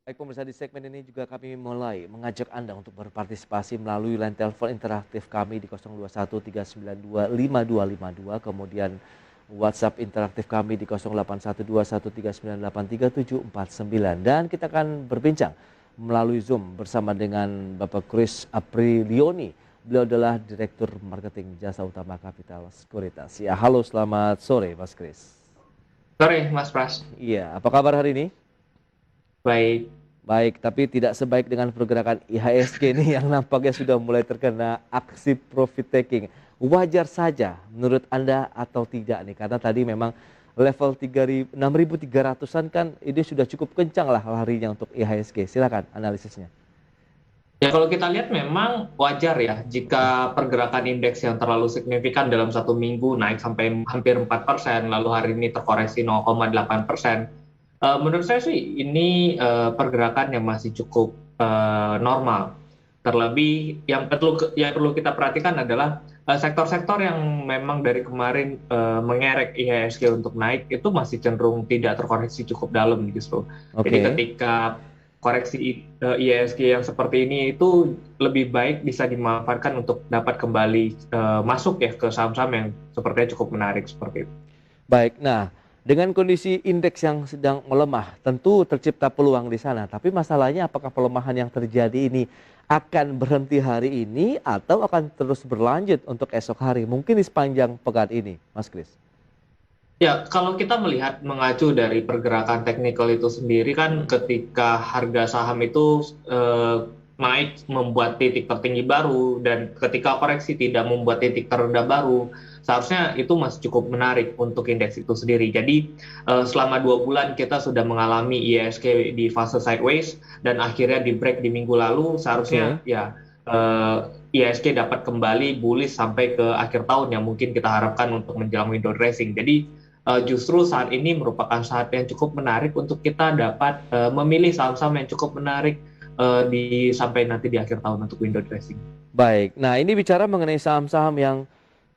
Baik pemirsa, di segmen ini juga kami mulai mengajak Anda untuk berpartisipasi melalui line telepon interaktif kami di 0213925252, kemudian WhatsApp interaktif kami di 081213983749, dan kita akan berbincang melalui Zoom bersama dengan Bapak Chris Aprilioni. Beliau adalah Direktur Marketing Jasa Utama Capital Sekuritas. Ya, halo, selamat sore Mas Chris. Sore, Mas Pras. Iya, apa kabar hari ini? Baik. Baik, tapi tidak sebaik dengan pergerakan IHSG ini yang nampaknya sudah mulai terkena aksi profit taking. Wajar saja menurut Anda atau tidak nih? Karena tadi memang level 6.300-an kan ini sudah cukup kencang lah larinya untuk IHSG. Silakan analisisnya. Ya kalau kita lihat memang wajar ya Oke. jika pergerakan indeks yang terlalu signifikan dalam satu minggu naik sampai hampir 4%, lalu hari ini terkoreksi 0,8%. Menurut saya sih ini pergerakan yang masih cukup normal. Terlebih yang perlu kita perhatikan adalah sektor-sektor yang memang dari kemarin mengerek IHSG untuk naik itu masih cenderung tidak terkoreksi cukup dalam justru. Jadi Oke. ketika koreksi IHSG yang seperti ini itu lebih baik bisa dimanfaatkan untuk dapat kembali masuk ya ke saham-saham yang sepertinya cukup menarik seperti itu. Baik, nah dengan kondisi indeks yang sedang melemah, tentu tercipta peluang di sana. Tapi masalahnya apakah pelemahan yang terjadi ini akan berhenti hari ini atau akan terus berlanjut untuk esok hari? Mungkin di sepanjang pekan ini, Mas Kris. Ya, kalau kita melihat mengacu dari pergerakan teknikal itu sendiri kan ketika harga saham itu naik membuat titik tertinggi baru dan ketika koreksi tidak membuat titik terendah baru, seharusnya itu masih cukup menarik untuk indeks itu sendiri. Jadi selama 2 bulan kita sudah mengalami IHSG di fase sideways dan akhirnya di break di minggu lalu, seharusnya Oke. ya IHSG dapat kembali bullish sampai ke akhir tahun yang mungkin kita harapkan untuk menjelang window dressing. Jadi justru saat ini merupakan saat yang cukup menarik untuk kita dapat memilih saham-saham yang cukup menarik sampai nanti di akhir tahun untuk window dressing. Baik, nah ini bicara mengenai saham-saham yang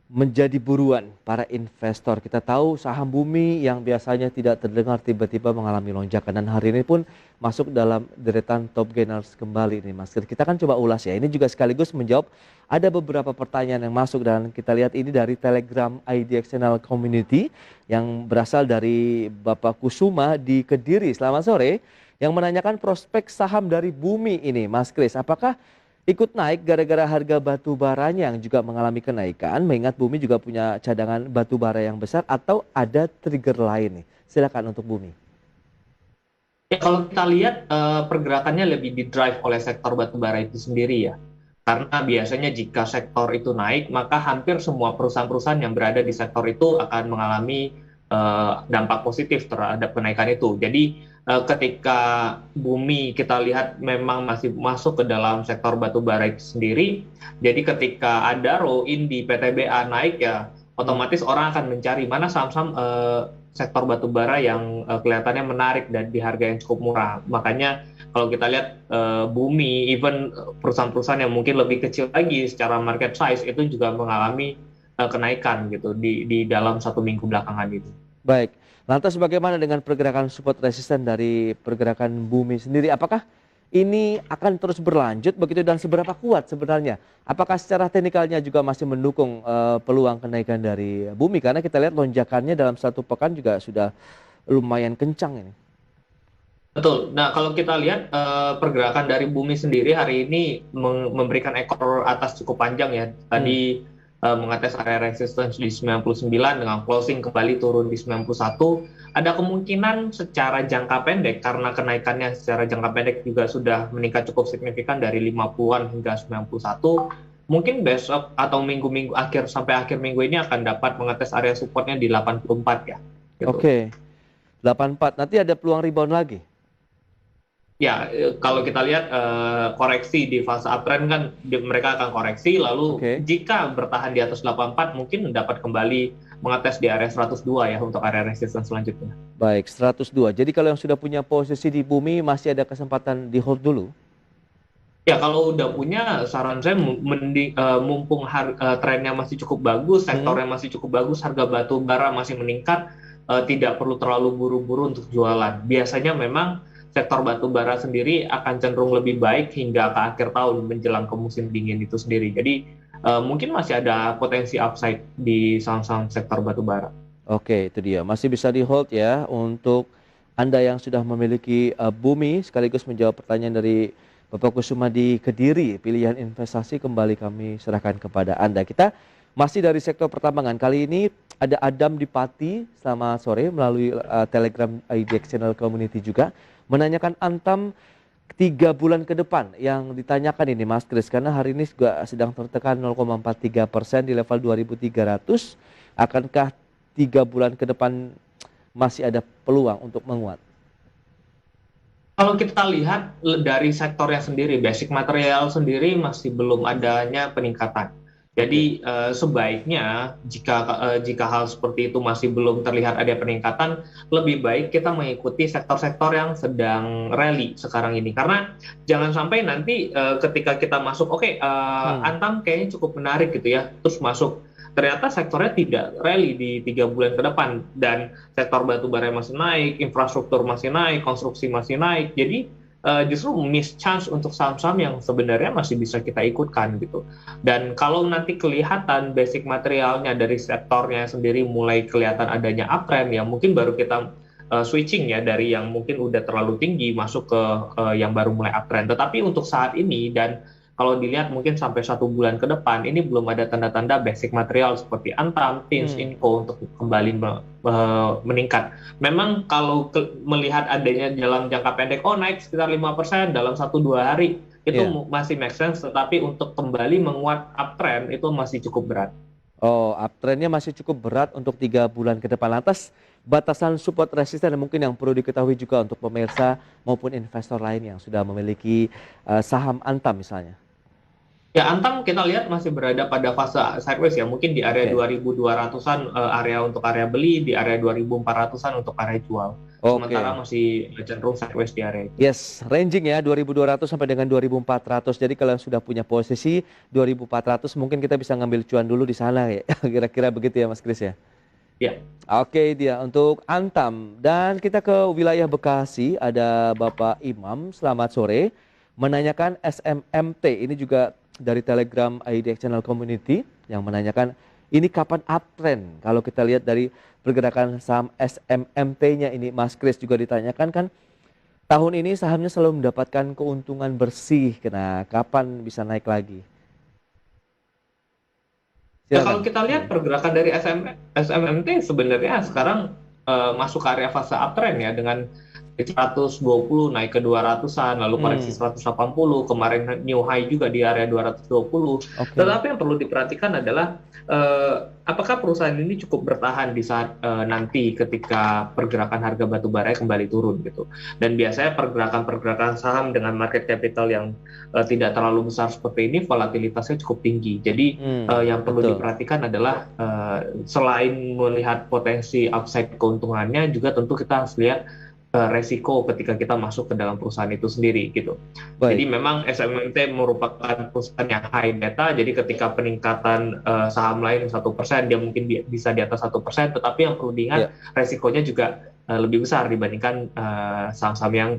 menjadi buruan para investor. Kita tahu saham bumi yang biasanya tidak terdengar tiba-tiba mengalami lonjakan dan hari ini pun masuk dalam deretan top gainers kembali nih Mas. Kita kan coba ulas ya. Ini juga sekaligus menjawab ada beberapa pertanyaan yang masuk dan kita lihat ini dari Telegram IDX Channel Community yang berasal dari Bapak Kusuma di Kediri. Selamat sore. Yang menanyakan prospek saham dari bumi ini Mas Kris. Apakah ikut naik gara-gara harga batu baranya yang juga mengalami kenaikan, mengingat bumi juga punya cadangan batu bara yang besar, atau ada trigger lain nih? Silakan untuk bumi. Ya, kalau kita lihat pergerakannya lebih di-drive oleh sektor batubara itu sendiri ya. Karena biasanya jika sektor itu naik, maka hampir semua perusahaan-perusahaan yang berada di sektor itu akan mengalami dampak positif terhadap kenaikan itu. Jadi ketika bumi kita lihat memang masih masuk ke dalam sektor batubara itu sendiri, jadi ketika ada roll in di PTBA naik ya, Hmm. otomatis orang akan mencari mana saham-saham sektor batubara yang kelihatannya menarik dan di harga yang cukup murah. Makanya kalau kita lihat bumi, even perusahaan-perusahaan yang mungkin lebih kecil lagi secara market size itu juga mengalami kenaikan gitu di dalam satu minggu belakangan itu. Baik, lantas bagaimana dengan pergerakan support resisten dari pergerakan bumi sendiri? Apakah ini akan terus berlanjut begitu dan seberapa kuat sebenarnya? Apakah secara teknikalnya juga masih mendukung peluang kenaikan dari bumi? Karena kita lihat lonjakannya dalam satu pekan juga sudah lumayan kencang ini. Betul. Nah, kalau kita lihat pergerakan dari bumi sendiri hari ini memberikan ekor atas cukup panjang ya. Hmm. Tadi mengetes area resistance di 99 dengan closing kembali turun di 91. Ada kemungkinan secara jangka pendek karena kenaikannya secara jangka pendek juga sudah meningkat cukup signifikan dari 50-an hingga 91. Mungkin besok atau minggu-minggu akhir sampai akhir minggu ini akan dapat mengetes area supportnya di 84 ya. Gitu. Oke, 84. Nanti ada peluang rebound lagi. Ya, kalau kita lihat koreksi di fase uptrend kan mereka akan koreksi, lalu Oke. jika bertahan di atas 84 mungkin dapat kembali mengetes di area 102 ya untuk area resistance selanjutnya. Baik, 102. Jadi kalau yang sudah punya posisi di bumi masih ada kesempatan di hold dulu. Ya, kalau udah punya, saran saya mumpung trennya masih cukup bagus, Hmm. sektornya masih cukup bagus, harga batu bara masih meningkat, tidak perlu terlalu buru-buru untuk jualan. Biasanya memang sektor batu bara sendiri akan cenderung lebih baik hingga ke akhir tahun menjelang ke musim dingin itu sendiri. Jadi mungkin masih ada potensi upside di saham-saham sektor batu bara. Oke, itu dia. Masih bisa di hold ya untuk Anda yang sudah memiliki Bumi, sekaligus menjawab pertanyaan dari Bapak Kusuma di Kediri. Pilihan investasi kembali kami serahkan kepada Anda. Kita masih dari sektor pertambangan. Kali ini ada Adam di Pati. Selamat sore melalui Telegram IDX Channel Community juga. Menanyakan Antam 3 bulan ke depan yang ditanyakan ini Mas Kris. Karena hari ini juga sedang tertekan 0,43% di level 2.300. Akankah 3 bulan ke depan masih ada peluang untuk menguat? Kalau kita lihat dari sektornya sendiri, basic material sendiri masih belum adanya peningkatan. Jadi sebaiknya jika hal seperti itu masih belum terlihat ada peningkatan, lebih baik kita mengikuti sektor-sektor yang sedang rally sekarang ini. Karena jangan sampai nanti ketika kita masuk, Antam kayaknya cukup menarik gitu ya, terus masuk. Ternyata sektornya tidak rally di 3 bulan ke depan, dan sektor batu bara masih naik, infrastruktur masih naik, konstruksi masih naik. Jadi justru miss chance untuk saham-saham yang sebenarnya masih bisa kita ikutkan gitu. Dan kalau nanti kelihatan basic materialnya dari sektornya sendiri mulai kelihatan adanya uptrend, ya mungkin baru kita switching ya dari yang mungkin udah terlalu tinggi masuk ke yang baru mulai uptrend. Tetapi untuk saat ini, dan kalau dilihat mungkin sampai 1 bulan ke depan, ini belum ada tanda-tanda basic material seperti Antam, Tins, Inco untuk kembali meningkat. Memang kalau melihat adanya dalam jangka pendek, naik sekitar 5% dalam 1-2 hari, itu masih make sense, tetapi untuk kembali menguat uptrend itu masih cukup berat. Oh, uptrendnya masih cukup berat untuk 3 bulan ke depan. Lantas batasan support resisten mungkin yang perlu diketahui juga untuk pemirsa maupun investor lain yang sudah memiliki saham Antam misalnya. Ya, Antam kita lihat masih berada pada fase sideways ya, mungkin di area 2.200-an area untuk area beli, di area 2.400-an untuk area jual. Sementara masih cenderung sideways di area itu. Yes, ranging ya 2.200 sampai dengan 2.400. Jadi kalau sudah punya posisi 2.400 mungkin kita bisa ngambil cuan dulu di sana ya. Kira-kira begitu ya Mas Kris ya. Ya. Oke, dia untuk Antam. Dan kita ke wilayah Bekasi, ada Bapak Imam. Selamat sore. Menanyakan SMMT, ini juga dari Telegram IDX Channel Community yang menanyakan ini kapan uptrend. Kalau kita lihat dari pergerakan saham SMMT-nya ini Mas Kris juga ditanyakan kan tahun ini sahamnya selalu mendapatkan keuntungan bersih. Nah, kapan bisa naik lagi? Ya, kalau kita lihat pergerakan dari SMMT sebenarnya sekarang masuk ke area fase uptrend ya, dengan 120 naik ke 200-an, lalu koreksi 180, kemarin new high juga di area 220. Tetapi yang perlu diperhatikan adalah apakah perusahaan ini cukup bertahan di saat nanti ketika pergerakan harga batu bara kembali turun gitu. Dan biasanya pergerakan-pergerakan saham dengan market capital yang tidak terlalu besar seperti ini, volatilitasnya cukup tinggi. Jadi yang perlu diperhatikan adalah selain melihat potensi upside keuntungannya, juga tentu kita harus lihat resiko ketika kita masuk ke dalam perusahaan itu sendiri gitu. Jadi memang SMMT merupakan perusahaan yang high beta, jadi ketika peningkatan saham lain 1%, dia mungkin bisa di atas 1%, tetapi yang perlu diingat resikonya juga lebih besar dibandingkan saham-saham yang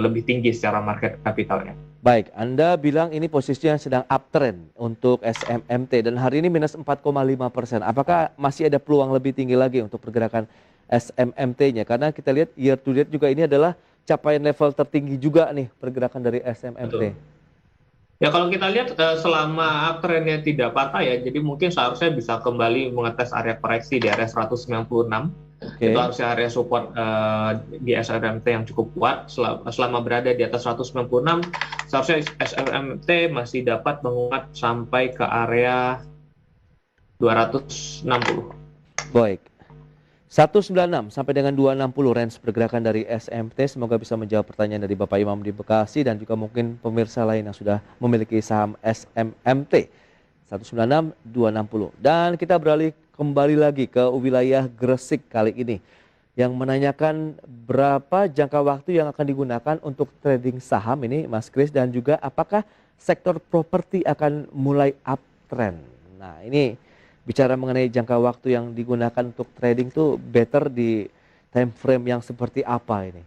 lebih tinggi secara market capitalnya. Baik, Anda bilang ini posisinya sedang uptrend untuk SMMT dan hari ini minus 4,5%. Apakah masih ada peluang lebih tinggi lagi untuk pergerakan SMMT-nya? Karena kita lihat year to date juga ini adalah capaian level tertinggi juga nih pergerakan dari SMMT. Betul. Ya, kalau kita lihat selama uptrendnya tidak patah ya, jadi mungkin seharusnya bisa kembali mengetes area koreksi di area 196. Itu harusnya area support di SMMT yang cukup kuat. Selama berada di atas 196, seharusnya SMMT masih dapat menguat sampai ke area 260. Baik. 196 sampai dengan 260 range pergerakan dari SMT. Semoga bisa menjawab pertanyaan dari Bapak Imam di Bekasi dan juga mungkin pemirsa lain yang sudah memiliki saham SMMT. 196 260. Dan kita beralih kembali lagi ke wilayah Gresik kali ini yang menanyakan berapa jangka waktu yang akan digunakan untuk trading saham ini Mas Kris, dan juga apakah sektor properti akan mulai uptrend. Nah, ini bicara mengenai jangka waktu yang digunakan untuk trading tuh better di time frame yang seperti apa ini?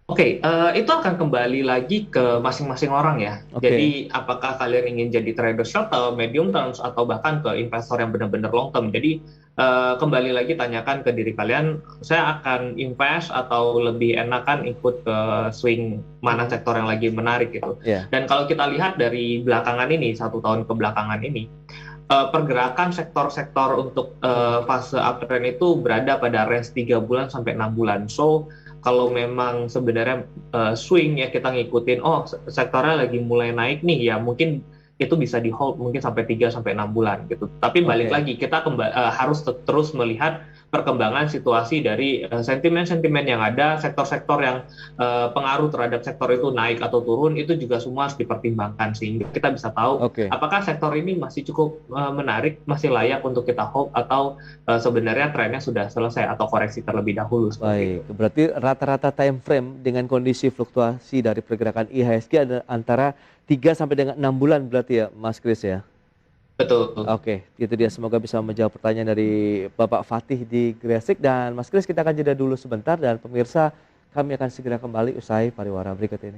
Oke, itu akan kembali lagi ke masing-masing orang ya. Oke. Jadi apakah kalian ingin jadi trader short atau medium terms atau bahkan ke investor yang benar-benar long term. Jadi kembali lagi tanyakan ke diri kalian, saya akan invest atau lebih enakan ikut ke swing mana sektor yang lagi menarik gitu. Ya. Dan kalau kita lihat dari belakangan ini, 1 tahun kebelakangan ini, pergerakan sektor-sektor untuk fase uptrend itu berada pada range 3 bulan sampai 6 bulan. So kalau memang sebenarnya swing ya kita ngikutin, oh sektornya lagi mulai naik nih ya, mungkin itu bisa di hold mungkin sampai 3 sampai 6 bulan gitu. Tapi balik Oke. lagi kita harus terus melihat perkembangan situasi dari sentimen-sentimen yang ada, sektor-sektor yang pengaruh terhadap sektor itu naik atau turun, itu juga semua harus dipertimbangkan sehingga kita bisa tahu Oke. apakah sektor ini masih cukup menarik, masih layak untuk kita hold atau sebenarnya trennya sudah selesai atau koreksi terlebih dahulu seperti itu. Baik, berarti rata-rata time frame dengan kondisi fluktuasi dari pergerakan IHSG ada antara 3 sampai dengan 6 bulan berarti ya, Mas Kris ya? Betul. Oke, itu dia, semoga bisa menjawab pertanyaan dari Bapak Fatih di Gresik. Dan Mas Kris, kita akan jeda dulu sebentar, dan pemirsa, kami akan segera kembali usai pariwara berikut ini.